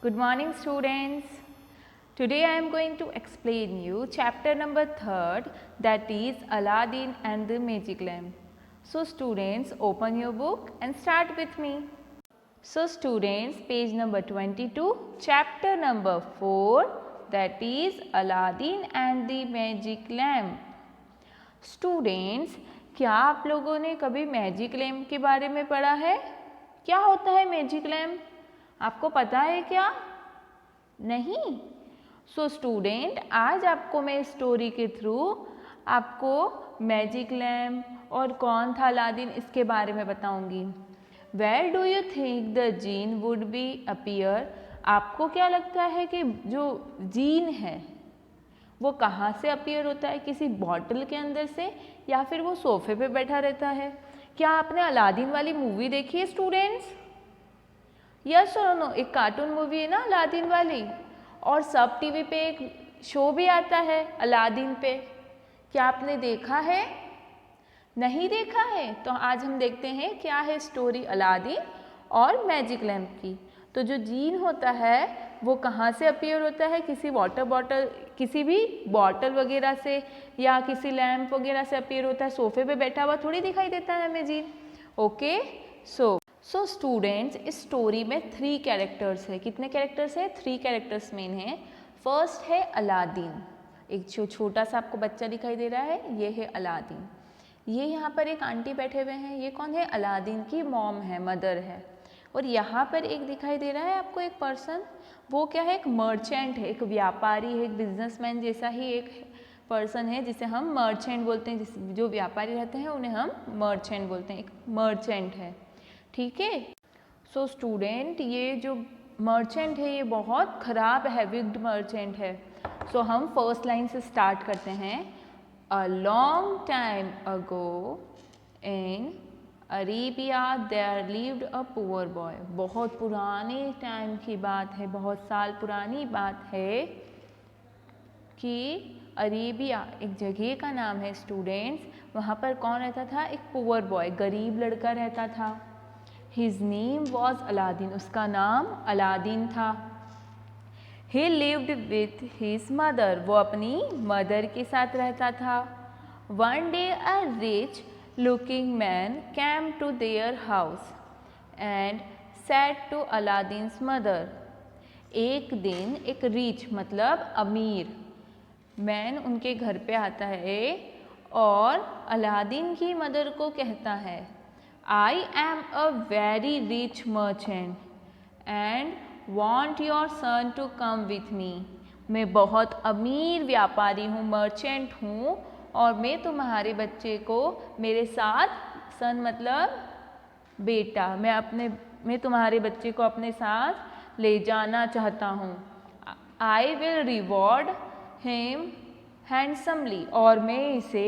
Good morning students. Today I am going to explain you chapter number 3rd, that is Aladdin and the Magic Lamp. So students, open your book and start with me. So students, page number 22, chapter number 4, that is Aladdin and the Magic Lamp. Students, क्या आप लोगों ने कभी magic lamp के बारे में पढ़ा है? क्या होता है मैजिक लैम्प? आपको पता है क्या? नहीं? सो स्टूडेंट, आज आपको मैं स्टोरी के थ्रू आपको मैजिक लैम्प और कौन था अलादीन इसके बारे में बताऊंगी। Where do you think the genie would be appear? आपको क्या लगता है कि जो जीन है वो कहाँ से अपीयर होता है? किसी बॉटल के अंदर से या फिर वो सोफे पे बैठा रहता है? क्या आपने अलादीन वाली मूवी देखी है स्टूडेंट्स? यस और नो? एक कार्टून मूवी है ना अलादीन वाली, और सब टीवी पे एक शो भी आता है अलादीन पे। क्या आपने देखा है? नहीं देखा है? तो आज हम देखते हैं क्या है स्टोरी अलादीन और मैजिक लैम्प की। तो जो जीन होता है वो कहाँ से अपीयर होता है? किसी वाटर बॉटल, किसी भी बॉटल वगैरह से या किसी लैम्प वगैरह से अपीयर होता है। सोफे पे बैठा हुआ थोड़ी दिखाई देता है हमें जीन। ओके, सो स्टूडेंट्स, इस स्टोरी में 3 कैरेक्टर्स है। कितने कैरेक्टर्स है? 3 कैरेक्टर्स मेन है। फर्स्ट है अलादीन, एक जो छोटा सा आपको बच्चा दिखाई दे रहा है, ये है अलादीन। ये यहाँ पर एक आंटी बैठे हुए हैं, ये कौन है? अलादीन की मॉम है, मदर है। और यहाँ पर एक दिखाई दे रहा है आपको एक पर्सन, वो क्या है? एक मर्चेंट है, एक व्यापारी है, एक बिजनेसमैन जैसा ही एक पर्सन है जिसे हम मर्चेंट बोलते हैं। जो व्यापारी रहते हैं उन्हें हम मर्चेंट बोलते हैं, एक मर्चेंट है। ठीक है। सो स्टूडेंट, ये जो मर्चेंट है ये बहुत ख़राब है, विक्ड मर्चेंट है। सो हम फर्स्ट लाइन से स्टार्ट करते हैं। A long time ago in Arabia there lived a poor boy. बहुत पुराने टाइम की बात है, बहुत साल पुरानी बात है कि अरेबिया एक जगह का नाम है स्टूडेंट्स। वहाँ पर कौन रहता था? एक पुअर बॉय, गरीब लड़का रहता था। His name was अलादीन, उसका नाम अलादीन था। He lived with his mother, वो अपनी मदर के साथ रहता था। One day a rich looking man came to their house and said to अलादीन्स mother, एक दिन एक रिच मतलब अमीर मैन उनके घर पे आता है और अलादीन की मदर को कहता है, I am a very rich merchant and want your son to come with me. मैं बहुत अमीर व्यापारी हूँ, मर्चेंट हूँ, और मैं तुम्हारे बच्चे को मेरे साथ, सन मतलब बेटा, मैं तुम्हारे बच्चे को अपने साथ ले जाना चाहता हूँ। I will reward him handsomely, और मैं इसे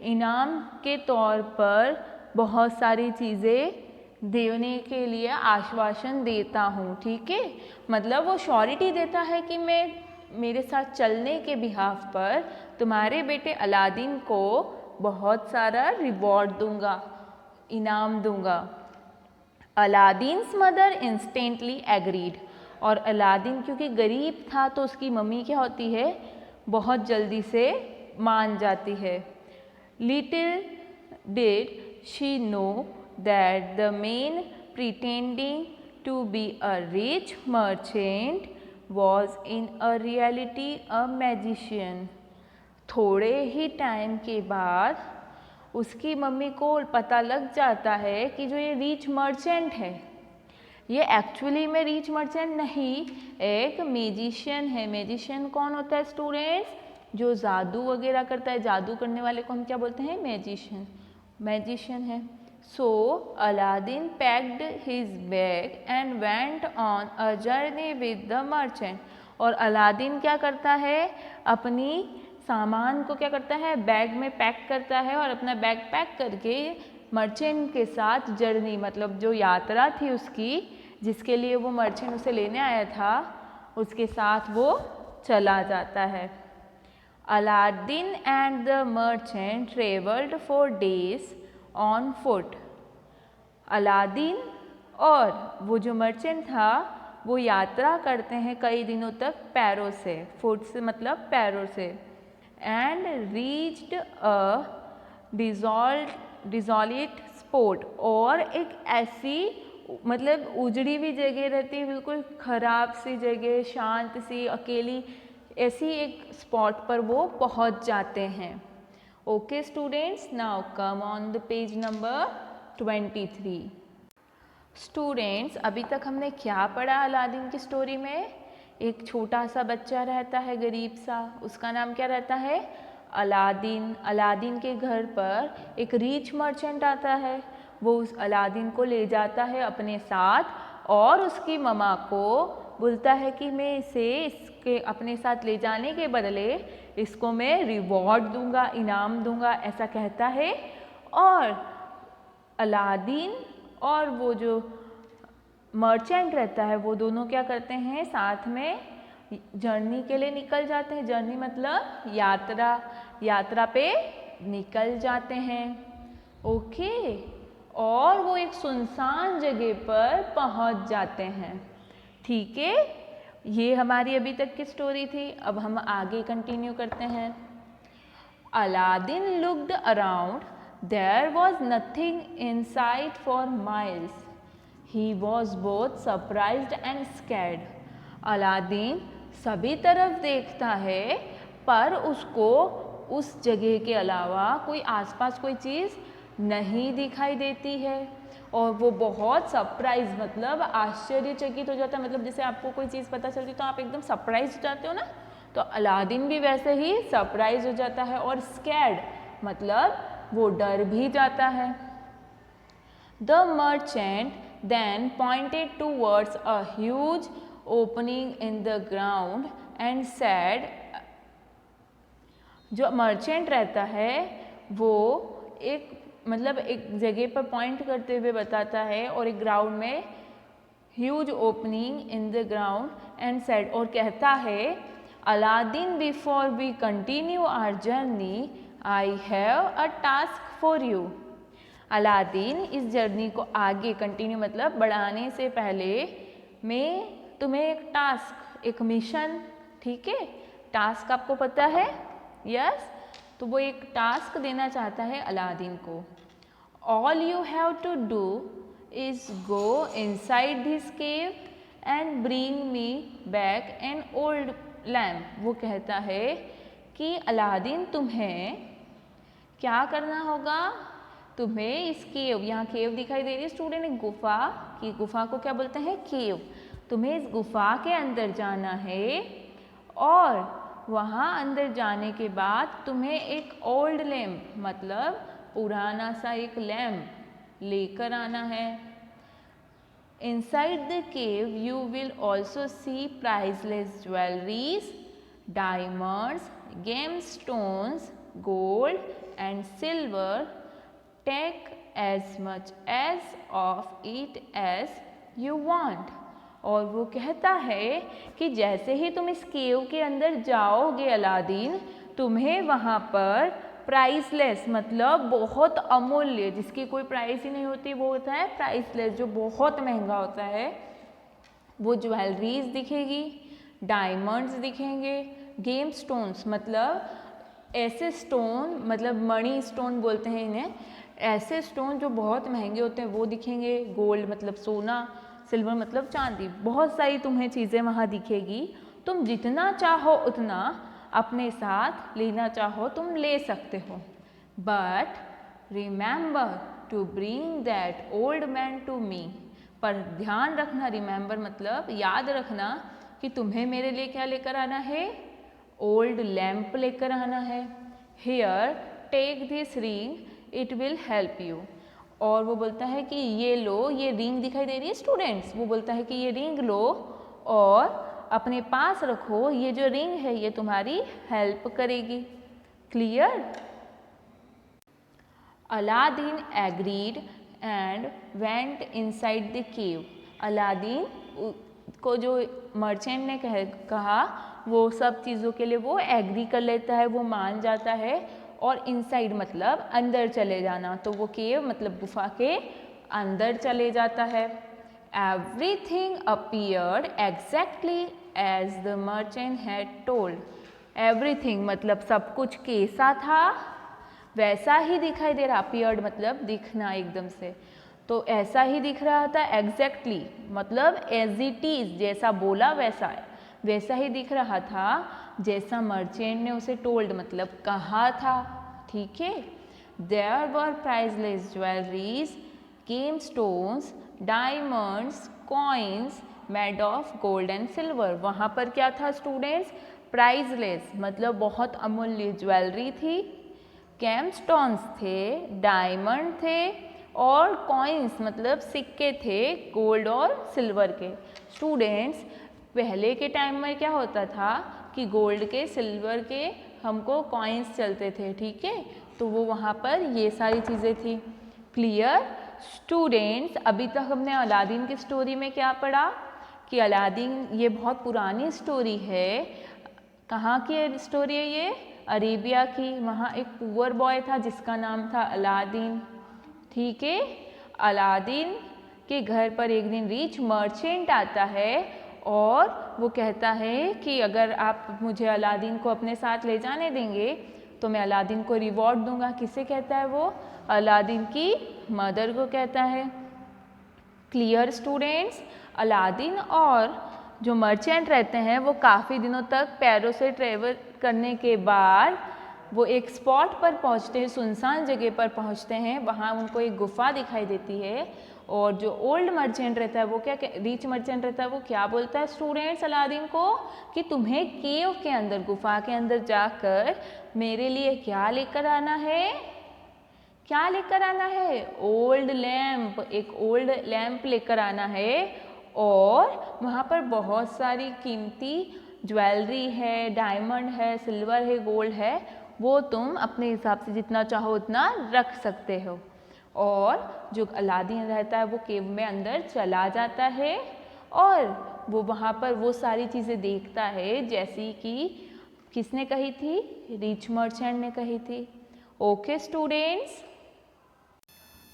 इनाम के तौर पर बहुत सारी चीज़ें देने के लिए आश्वासन देता हूँ। ठीक है, मतलब वो श्योरिटी देता है कि मैं मेरे साथ चलने के बिहाफ पर तुम्हारे बेटे अलादीन को बहुत सारा रिवॉर्ड दूंगा, इनाम दूंगा। अलादीन्स मदर इंस्टेंटली एग्रीड, और अलादीन क्योंकि गरीब था तो उसकी मम्मी क्या होती है? बहुत जल्दी से मान जाती है। Little did she know that the man pretending to be a rich merchant was in a reality a magician. थोड़े ही टाइम के बाद उसकी मम्मी को पता लग जाता है कि जो ये रिच मर्चेंट है ये एक्चुअली में रिच मर्चेंट नहीं, एक मैजिशियन है। मैजिशियन कौन होता है स्टूडेंट्स? जो जादू वगैरह करता है, जादू करने वाले को हम क्या बोलते हैं? मैजिशियन है। So Aladdin packed his bag and went on a journey with the merchant, और अलादीन क्या करता है? अपनी सामान को क्या करता है? बैग में पैक करता है, और अपना बैग पैक करके मर्चेंट के साथ जर्नी मतलब जो यात्रा थी उसकी, जिसके लिए वो मर्चेंट उसे लेने आया था, उसके साथ वो चला जाता है। Aladdin and the merchant traveled for days on foot. Aladdin और वो जो मर्चेंट था वो यात्रा करते हैं कई दिनों तक पैरों से, फुट से मतलब पैरों से, एंड रीच्ड अ डिजॉल्ट स्पॉट, और एक ऐसी मतलब उजड़ी हुई जगह रहती है, बिल्कुल खराब सी जगह, शांत सी, अकेली, ऐसी एक स्पॉट पर वो पहुंच जाते हैं। Okay students, now come on the page number 23। Students, अभी तक हमने क्या पढ़ा अलादीन की स्टोरी में? एक छोटा सा बच्चा रहता है, गरीब सा, उसका नाम क्या रहता है? अलादीन। अलादीन के घर पर एक रिच मर्चेंट आता है, वो उस अलादीन को ले जाता है अपने साथ और उसकी मम्मा को बोलता है कि मैं इसे इसके अपने साथ ले जाने के बदले इसको मैं रिवॉर्ड दूंगा, इनाम दूंगा, ऐसा कहता है। और अलादीन और वो जो मर्चेंट रहता है वो दोनों क्या करते हैं, साथ में जर्नी के लिए निकल जाते हैं। जर्नी मतलब यात्रा पे निकल जाते हैं। ओके, और वो एक सुनसान जगह पर पहुंच जाते हैं। ठीक है, ये हमारी अभी तक की स्टोरी थी। अब हम आगे कंटिन्यू करते हैं। Aladdin looked around. There was nothing in sight for miles. He was both surprised and scared. Aladdin सभी तरफ देखता है पर उसको उस जगह के अलावा कोई आसपास कोई चीज़ नहीं दिखाई देती है, और वो बहुत सरप्राइज मतलब आश्चर्यचकित हो जाता है। मतलब जैसे आपको कोई चीज़ पता चलती तो आप एकदम सरप्राइज हो जाते हो ना, तो अलादीन भी वैसे ही सरप्राइज हो जाता है। और स्कैर्ड मतलब वो डर भी जाता है। The merchant then pointed towards a huge opening in the ground and said, जो मर्चेंट रहता है वो एक मतलब एक जगह पर पॉइंट करते हुए बताता है, और एक ग्राउंड में huge opening in the ground and said, और कहता है, Aladdin before we continue our journey I have a task for you. Aladdin, इस जर्नी को आगे कंटिन्यू मतलब बढ़ाने से पहले मैं तुम्हें एक टास्क, एक मिशन, ठीक है, टास्क आपको पता है, यस, तो वो एक टास्क देना चाहता है अलादीन को। All you have to do is go inside this cave and bring me back an old lamp. वो कहता है कि अलादीन तुम्हें क्या करना होगा, तुम्हें इस केव, यहाँ केव दिखाई दे रही है स्टूडेंट, एक गुफा की, गुफा को क्या बोलते हैं, केव। तुम्हें इस गुफा के अंदर जाना है और वहाँ अंदर जाने के बाद तुम्हें एक ओल्ड लैम्प मतलब पुराना सा एक लैम्प लेकर आना है। Inside the cave you will also see priceless jewelries, diamonds, gemstones, gold and silver. Take as much as of it as you want. और वो कहता है कि जैसे ही तुम इस केव के अंदर जाओगे अलादीन, तुम्हें वहाँ पर प्राइसलेस मतलब बहुत अमूल्य, जिसकी कोई प्राइस ही नहीं होती, वो होता है प्राइसलेस, जो बहुत महंगा होता है, वो ज्वेलरीज दिखेगी, डायमंड्स दिखेंगे, गेम स्टोन्स मतलब ऐसे स्टोन, मतलब मणि स्टोन बोलते हैं इन्हें, ऐसे स्टोन जो बहुत महंगे होते हैं वो दिखेंगे, गोल्ड मतलब सोना, सिल्वर मतलब चांदी, बहुत सारी तुम्हें चीज़ें वहाँ दिखेगी। तुम जितना चाहो उतना अपने साथ लेना चाहो तुम ले सकते हो, but remember to bring that old man to me. पर ध्यान रखना, रिमेंबर मतलब याद रखना कि तुम्हें मेरे लिए क्या लेकर आना है, ओल्ड लैम्प लेकर आना है। Here take this ring, it will help you. और वो बोलता है कि ये लो, ये रिंग दिखाई दे रही है स्टूडेंट्स, वो बोलता है कि ये रिंग लो और अपने पास रखो, ये जो रिंग है ये तुम्हारी हेल्प करेगी। Clear? Aladdin agreed and went inside the cave. Aladdin को जो मर्चेंट ने कहा वो सब चीज़ों के लिए वो एग्री कर लेता है, वो मान जाता है, और इनसाइड मतलब अंदर चले जाना, तो वो केव मतलब गुफा के अंदर चले जाता है। Everything appeared exactly as the merchant had told. Everything मतलब सब कुछ कैसा था वैसा ही दिखाई दे रहा. appeared मतलब दिखना एकदम से, तो ऐसा ही दिख रहा था. exactly मतलब as it is, जैसा बोला वैसा ही दिख रहा था जैसा मर्चेंट ने उसे टोल्ड मतलब कहा था. ठीक है. There were priceless jewelries, gemstones, diamonds, coins made of gold and silver. वहाँ पर क्या था स्टूडेंट्स? प्राइजलेस मतलब बहुत अमूल्य ज्वेलरी थी, गेमस्टोन्स थे, डायमंड थे और कॉइन्स मतलब सिक्के थे गोल्ड और सिल्वर के. स्टूडेंट्स पहले के टाइम में क्या होता था कि गोल्ड के सिल्वर के हमको कॉइन्स चलते थे. ठीक है, तो वो वहाँ पर ये सारी चीज़ें थी. Clear students? अभी तक हमने अलादीन की स्टोरी में क्या पढ़ा कि अलादीन ये बहुत पुरानी स्टोरी है. कहाँ की स्टोरी है ये? अरेबिया की. वहाँ एक पुअर बॉय था जिसका नाम था अलादीन. ठीक है. अलादीन के घर पर एक दिन रिच मर्चेंट आता है और वो कहता है कि अगर आप मुझे अलादीन को अपने साथ ले जाने देंगे तो मैं अलादीन को रिवॉर्ड दूंगा. किसे कहता है वो? अलादीन की मदर को कहता है. Clear students? अलादीन और जो मर्चेंट रहते हैं वो काफ़ी दिनों तक पैरों से ट्रेवल करने के बाद वो एक स्पॉट पर पहुंचते हैं, सुनसान जगह पर पहुंचते हैं. वहाँ उनको एक गुफा दिखाई देती है और जो ओल्ड मर्चेंट रहता है वो क्या, रिच मर्चेंट रहता है वो क्या बोलता है स्टूडेंट्स अलादीन को कि तुम्हें केव के अंदर, गुफा के अंदर जाकर मेरे लिए क्या लेकर आना है? क्या लेकर आना है? Old lamp. एक ओल्ड लैम्प लेकर आना है और वहाँ पर बहुत सारी कीमती ज्वेलरी है, डायमंड है, सिल्वर है, गोल्ड है. वो तुम अपने हिसाब से जितना चाहो उतना रख सकते हो. और जो अलादीन रहता है वो केव में अंदर चला जाता है और वो वहाँ पर वो सारी चीज़ें देखता है जैसी कि किसने कही थी? रिच मर्चेंट ने कही थी. Okay students?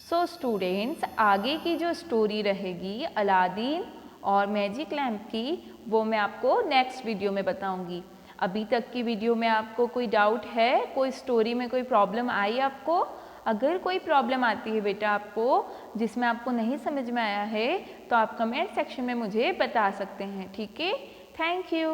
सो स्टूडेंट्स आगे की जो स्टोरी रहेगी अलादीन और मैजिक लैम्प की वो मैं आपको नेक्स्ट वीडियो में बताऊंगी. अभी तक की वीडियो में आपको कोई डाउट है? कोई स्टोरी में कोई प्रॉब्लम आई आपको? अगर कोई प्रॉब्लम आती है बेटा आपको जिसमें आपको नहीं समझ में आया है तो आप कमेंट सेक्शन में मुझे बता सकते हैं. ठीक है. Thank you.